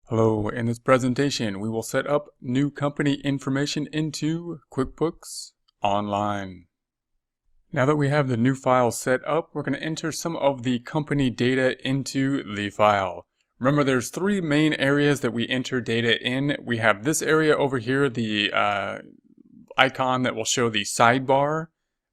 Hello, in this presentation we will set up new company information into QuickBooks Online. Now that we have the new file set up, we're going to enter some of the company data into the file. Remember, there's three main areas that we enter data in. We have this area over here, the icon that will show the sidebar.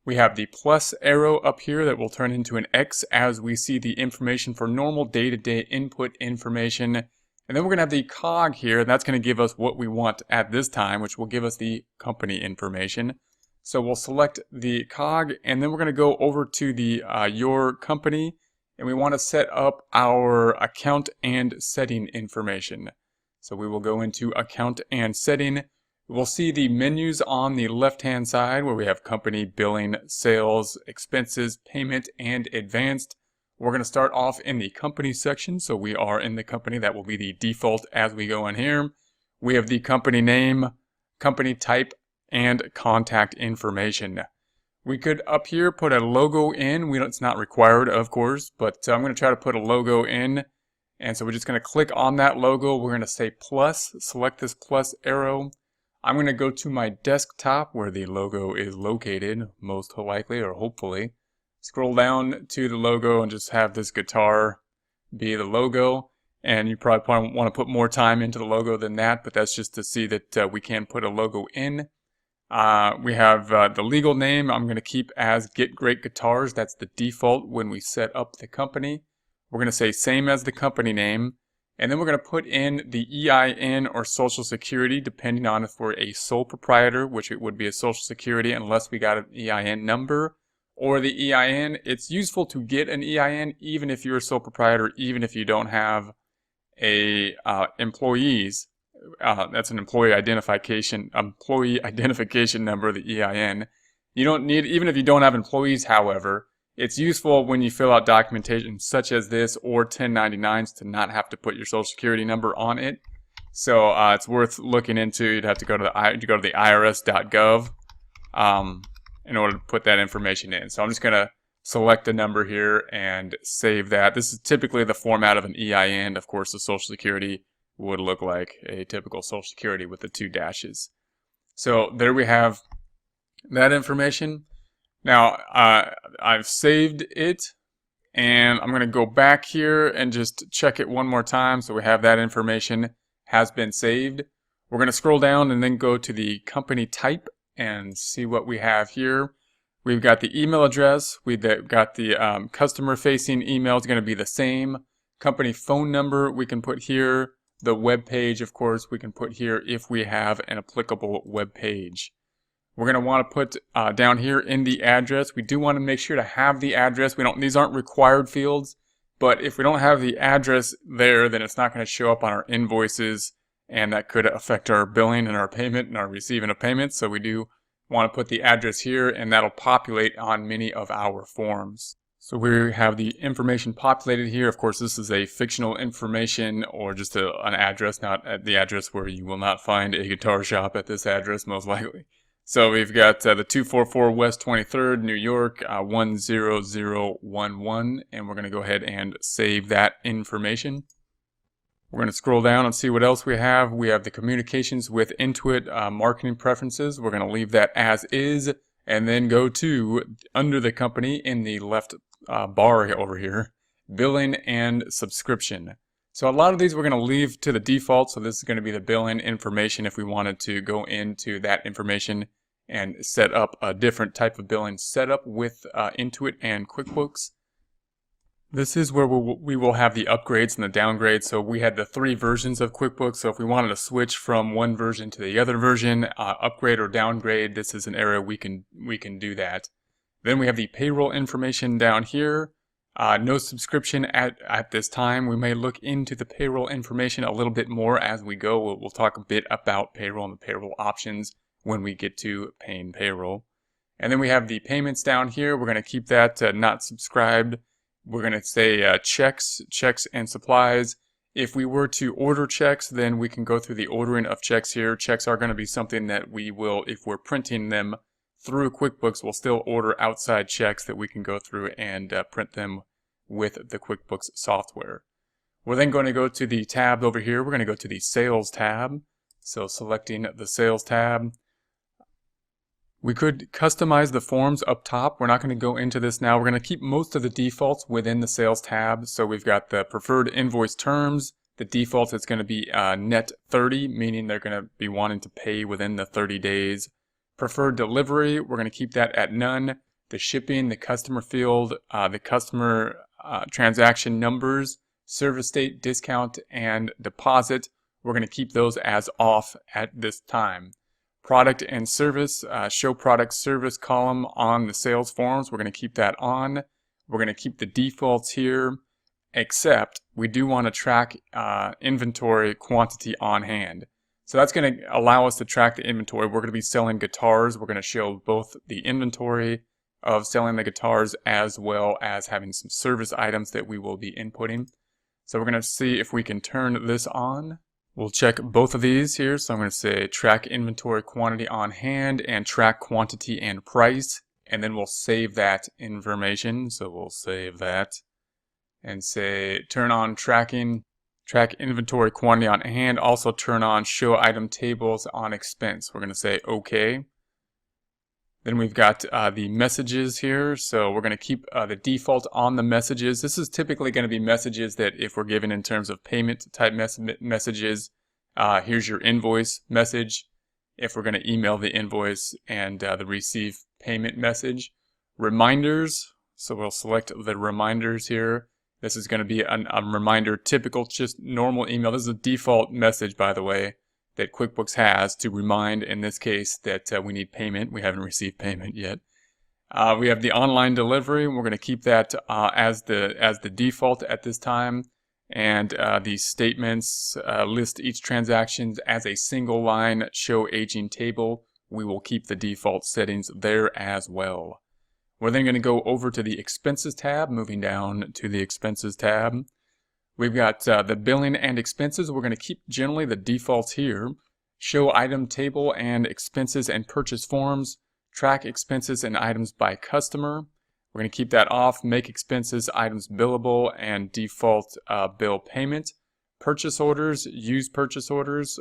We have the plus arrow up here that will turn into an X as we see the information for normal day-to-day input information. And then we're going to have the cog here, and that's going to give us what we want at this time, which will give us the company information. So we'll select the cog, and then we're going to go over to the your company, and we want to set up our account and setting information. So we will go into account and setting. We'll see the menus on the left-hand side where we have company, billing, sales, expenses, payment, and advanced. We're going to start off in the company section, so we are in the company. That will be the default as we go in here. We have the company name, company type, and contact information. We could up here put a logo in. It's not required, of course, but I'm going to try to put a logo in. And so we're just going to click on that logo. We're going to say plus, select this plus arrow. I'm going to go to my desktop where the logo is located, most likely or hopefully. Scroll down to the logo and just have this guitar be the logo. And you probably want to put more time into the logo than that, but that's just to see that we can put a logo in. We have the legal name I'm going to keep as Get Great Guitars. That's the default when we set up the company. We're going to say same as the company name. And then we're going to put in the EIN or Social Security, depending on if we're a sole proprietor, which it would be a Social Security unless we got an EIN number. Or the EIN, it's useful to get an EIN even if you're a sole proprietor, even if you don't have a employees. That's an employee identification number, the EIN. You don't need, even if you don't have employees, however, it's useful when you fill out documentation such as this or 1099s to not have to put your Social Security number on it. So it's worth looking into. You'd have to go to the irs.gov. In order to put that information in. So I'm just going to select a number here and save that. This is typically the format of an EIN. Of course, the Social Security would look like a typical Social Security with the 2 dashes. So there we have that information. Now, I've saved it, and I'm going to go back here and just check it one more time. So we have that information has been saved. We're going to scroll down and then go to the company type and see what we have here. We've got the email address. We've got the customer-facing email is going to be the same. Company phone number we can put here. The web page, of course, we can put here if we have an applicable web page. We're going to want to put down here in the address. We do want to make sure to have the address. These aren't required fields, but if we don't have the address there, then it's not going to show up on our invoices. And that could affect our billing and our payment and our receiving of payments. So we do want to put the address here, and that'll populate on many of our forms. So we have the information populated here. Of course, this is a fictional information or just an address, not at the address where you will not find a guitar shop at this address, most likely. So we've got the 244 West 23rd, New York, 10011, and we're going to go ahead and save that information. We're going to scroll down and see what else we have. We have the communications with Intuit marketing preferences. We're going to leave that as is and then go to under the company in the left bar over here, billing and subscription. So a lot of these we're going to leave to the default. So this is going to be the billing information if we wanted to go into that information and set up a different type of billing setup with Intuit and QuickBooks. This is where we will have the upgrades and the downgrades. So we had the 3 versions of QuickBooks. So if we wanted to switch from one version to the other version, upgrade or downgrade, this is an area we can do that. Then we have the payroll information down here. No subscription at this time. We may look into the payroll information a little bit more as we go. We'll talk a bit about payroll and the payroll options when we get to paying payroll. And then we have the payments down here. We're going to keep that not subscribed. We're going to say checks and supplies. If we were to order checks, then we can go through the ordering of checks here. Checks are going to be something that we will, if we're printing them through QuickBooks, we'll still order outside checks that we can go through and print them with the QuickBooks software. We're then going to go to the tab over here. We're going to go to the Sales tab. So selecting the Sales tab. We could customize the forms up top. We're not going to go into this now. We're going to keep most of the defaults within the Sales tab. So we've got the preferred invoice terms. The default is going to be net 30, meaning they're going to be wanting to pay within the 30 days. Preferred delivery, we're going to keep that at none. The shipping, the customer field, the customer transaction numbers, service date, discount, and deposit, we're going to keep those as off at this time. Product and service, show product service column on the sales forms, we're going to keep that on. We're going to keep the defaults here, except we do want to track inventory quantity on hand. So that's going to allow us to track the inventory. We're going to be selling guitars. We're going to show both the inventory of selling the guitars as well as having some service items that we will be inputting. So we're going to see if we can turn this on. We'll check both of these here. So I'm going to say track inventory quantity on hand and track quantity and price. And then we'll save that information. So we'll save that and say turn on track inventory quantity on hand. Also turn on show item tables on expense. We're going to say OK. Then we've got the messages here. So we're going to keep the default on the messages. This is typically going to be messages that if we're given in terms of payment type messages, here's your invoice message. If we're going to email the invoice and the receive payment message. Reminders. So we'll select the reminders here. This is going to be a reminder, typical, just normal email. This is a default message, by the way, that QuickBooks has to remind, in this case, that we need payment. We haven't received payment yet. We have the online delivery. We're going to keep that as the default at this time. And these statements list each transaction as a single line, show aging table. We will keep the default settings there as well. We're then going to go over to the Expenses tab, moving down to the Expenses tab. We've got the billing and expenses. We're going to keep generally the defaults here. Show item table and expenses and purchase forms. Track expenses and items by customer. We're going to keep that off. Make expenses items billable and default bill payment. Purchase orders, use purchase orders.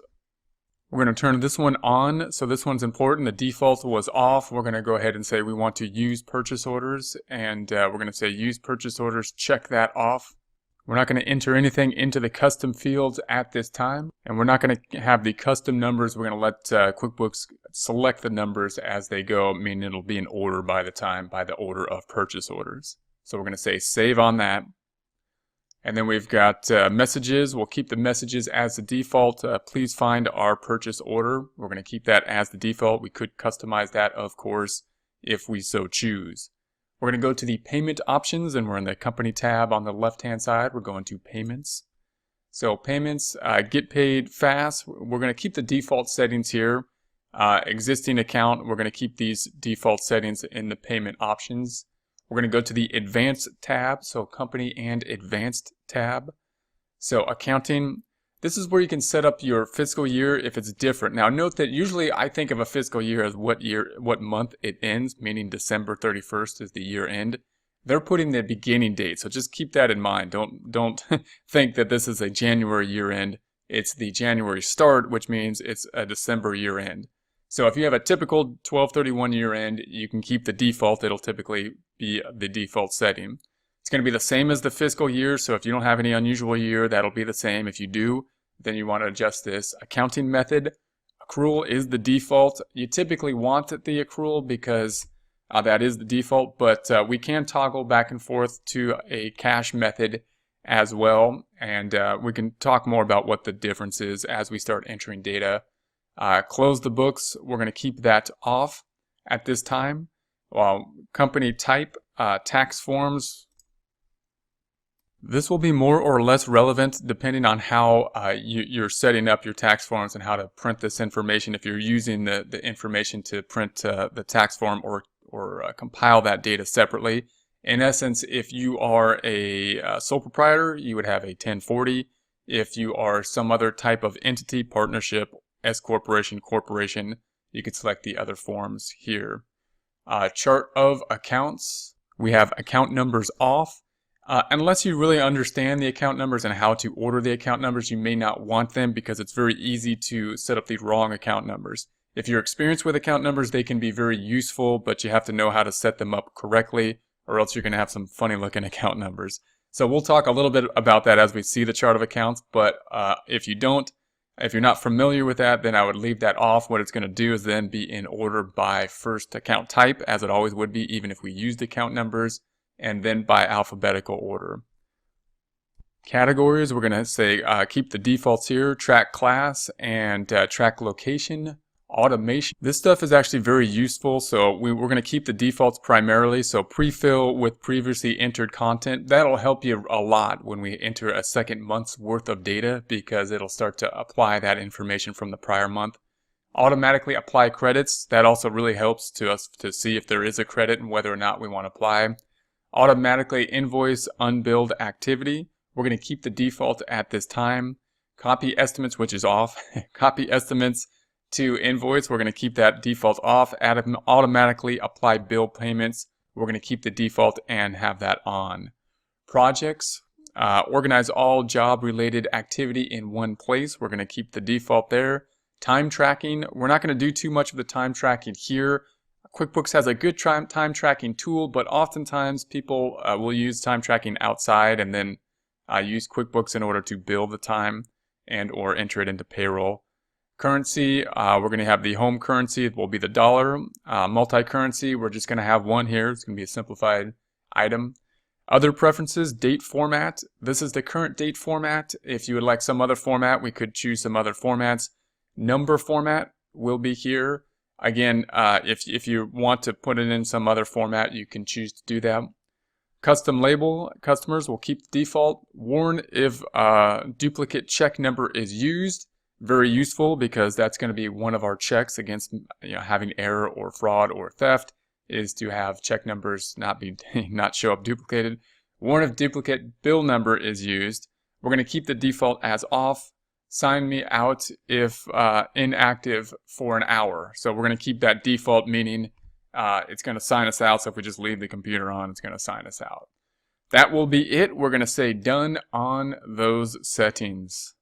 We're going to turn this one on. So this one's important. The default was off. We're going to go ahead and say we want to use purchase orders. And we're going to say use purchase orders. Check that off. We're not going to enter anything into the custom fields at this time. And we're not going to have the custom numbers. We're going to let QuickBooks select the numbers as they go, meaning it'll be in order by the order of purchase orders. So we're going to say save on that. And then we've got messages. We'll keep the messages as the default. Please find our purchase order. We're going to keep that as the default. We could customize that, of course, if we so choose. We're going to go to the payment options, and we're in the company tab on the left-hand side. We're going to payments. So payments, get paid fast. We're going to keep the default settings here. Existing account, we're going to keep these default settings in the payment options. We're going to go to the advanced tab, so company and advanced tab. So accounting, this is where you can set up your fiscal year if it's different. Now note that usually I think of a fiscal year as what month it ends, meaning December 31st is the year end. They're putting the beginning date, so just keep that in mind. Don't think that this is a January year end. It's the January start, which means it's a December year end. So if you have a typical 12/31 year end, you can keep the default. It'll typically be the default setting. It's going to be the same as the fiscal year, so if you don't have any unusual year, that'll be the same. If you do, then you want to adjust this. Accounting method, accrual is the default. You typically want the accrual because that is the default, but we can toggle back and forth to a cash method as well, and we can talk more about what the difference is as we start entering data. Close the books, we're going to keep that off at this time. Company type, tax forms. This will be more or less relevant depending on how you're setting up your tax forms and how to print this information. If you're using the information to print the tax form or compile that data separately. In essence, if you are a sole proprietor, you would have a 1040. If you are some other type of entity, partnership, S corporation, corporation, you could select the other forms here. Chart of accounts. We have account numbers off. Unless you really understand the account numbers and how to order the account numbers, you may not want them because it's very easy to set up the wrong account numbers. If you're experienced with account numbers, they can be very useful, but you have to know how to set them up correctly, or else you're going to have some funny looking account numbers. So we'll talk a little bit about that as we see the chart of accounts, but if you're not familiar with that, then I would leave that off. What it's going to do is then be in order by first account type, as it always would be, even if we used account numbers, and then by alphabetical order. Categories, we're going to say keep the defaults here, track class, and track location. Automation. This stuff is actually very useful, so we're going to keep the defaults primarily. So pre-fill with previously entered content, that'll help you a lot when we enter a second month's worth of data, because it'll start to apply that information from the prior month. Automatically apply credits, that also really helps to us to see if there is a credit and whether or not we want to apply. Automatically invoice unbilled activity, we're going to keep the default at this time. Copy estimates, which is off. Copy estimates to invoice, we're going to keep that default off. Automatically apply bill payments, we're going to keep the default and have that on. Projects, organize all job related activity in one place, we're going to keep the default there. Time tracking, we're not going to do too much of the time tracking here. QuickBooks has a good time tracking tool, but oftentimes people will use time tracking outside and then use QuickBooks in order to bill the time and or enter it into payroll. Currency, we're going to have the home currency, it will be the dollar. Multi-currency, we're just going to have one here. It's going to be a simplified item. Other preferences, date format. This is the current date format. If you would like some other format, we could choose some other formats. Number format will be here. Again, if you want to put it in some other format, you can choose to do that. Custom label, customers will keep the default. Warn if duplicate check number is used. Very useful, because that's going to be one of our checks against having error or fraud or theft, is to have check numbers not show up duplicated. Warn if duplicate bill number is used. We're going to keep the default as off. Sign me out if inactive for an hour. So we're going to keep that default, meaning it's going to sign us out. So if we just leave the computer on, it's going to sign us out. That will be it. We're going to say done on those settings.